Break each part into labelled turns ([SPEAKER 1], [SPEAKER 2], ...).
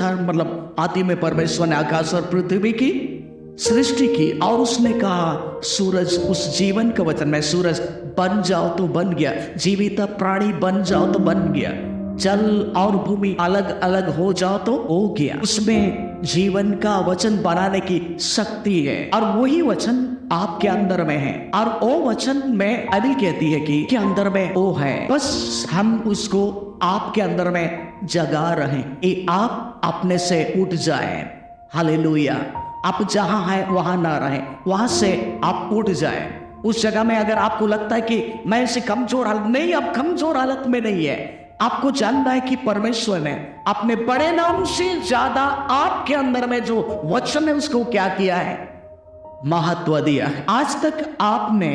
[SPEAKER 1] था, मतलब आदि में परमेश्वर ने आकाश और पृथ्वी की सृष्टि की, और उसने कहा सूरज, उस जीवन के वचन में सूरज बन जाओ तो बन गया, जीवित प्राणी बन जाओ तो बन गया, जल और भूमि अलग अलग हो जाओ तो हो गया। उसमें जीवन का वचन बनाने की शक्ति है, और वही वचन आपके अंदर में है, और वो वचन में अभी कहती है कि के अंदर में वो है, बस हम उसको आपके अंदर में जगा रहे कि आप अपने से उठ जाए। हालेलुया। आप जहां हैं वहां ना रहे, वहां से आप उठ जाए। उस जगह में अगर आपको लगता है कि मैं ऐसे कमजोर हालत, नहीं, आप कमजोर हालत में नहीं है। आपको जानना है कि परमेश्वर ने अपने बड़े नाम से ज्यादा आपके अंदर में जो वचन है उसको क्या किया है, महत्व दिया है। आज तक आपने,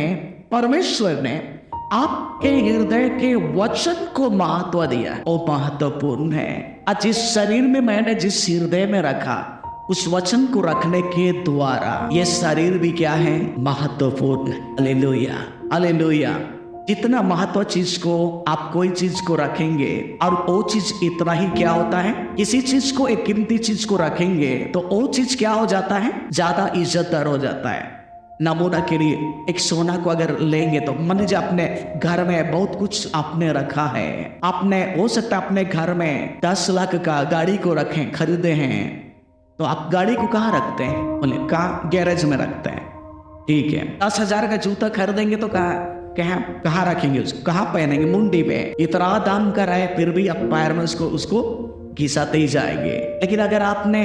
[SPEAKER 1] परमेश्वर ने आपके हृदय के वचन को महत्व दिया है, वो महत्वपूर्ण है। आज जिस शरीर में मैंने जिस हृदय में रखा, उस वचन को रखने के द्वारा ये शरीर भी क्या है, महत्वपूर्ण है। Hallelujah, hallelujah. जितना महत्व चीज को आप कोई चीज को रखेंगे, और वो चीज इतना ही क्या होता है, किसी चीज को, एक कीमती चीज को रखेंगे तो वो चीज क्या हो जाता है, ज्यादा इज्जतदार हो जाता है। नमूना के लिए एक सोना को अगर लेंगे तो मान लीजिए अपने घर में बहुत कुछ आपने रखा है, आपने हो सकता है अपने घर में 10 लाख का गाड़ी को रखें, खरीदे हैं, तो आप गाड़ी को कहाँ रखते हैं, बोले कहाँ, गैरेज में रखते हैं, ठीक है। 10,000 का जूता खरीदेंगे तो कहाँ रखेंगे, उसको कहाँ पहनेंगे, मुंडी पे। इतना दाम का है फिर भी आप पैर में उसको घिसाते ही जाएंगे। लेकिन अगर आपने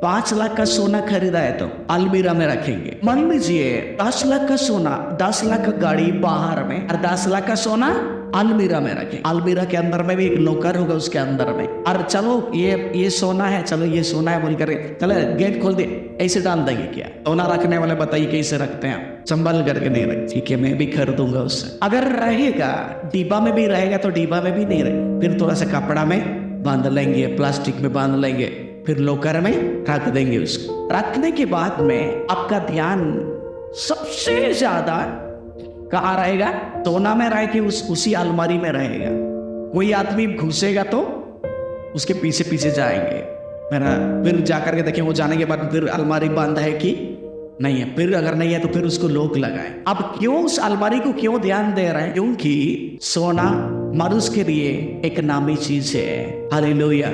[SPEAKER 1] 5 लाख का सोना खरीदा है तो अलमीरा में रखेंगे। मान लीजिए 10 लाख का सोना, 10 लाख का गाड़ी बाहर में, और 10 लाख का सोना अलमीरा में रखें। अलमीरा के अंदर में भी एक नौकर होगा उसके अंदर में, और चलो ये सोना है, चलो ये सोना है बोल कर चलो गेट खोल दे, ऐसे डाल देंगे क्या? सोना रखने वाले बताइए कैसे रखते हैं, संभाल करके नहीं रखते, ठीक है मैं भी खरीदूंगा उससे। अगर रहेगा डिब्बा में भी रहेगा तो डिब्बा में भी नहीं रहे, फिर थोड़ा सा कपड़ा में बांध लेंगे, प्लास्टिक में बांध लेंगे, फिर लोकर में रख देंगे। उसको रखने के बाद में आपका ध्यान सबसे ज्यादा कहाँ रहेगा, सोना में रहे कि उसी अलमारी में रहेगा। कोई आदमी घुसेगा तो उसके पीछे पीछे जाएंगे, फिर जाकर के देखें, वो जाने के बाद फिर अलमारी बंद है कि नहीं है, फिर अगर नहीं है तो फिर उसको लॉक लगाए। अब क्यों उस अलमारी को क्यों ध्यान दे रहे हैं, क्योंकि सोना मनुष्य के लिए एक नामी चीज है। हालेलुया।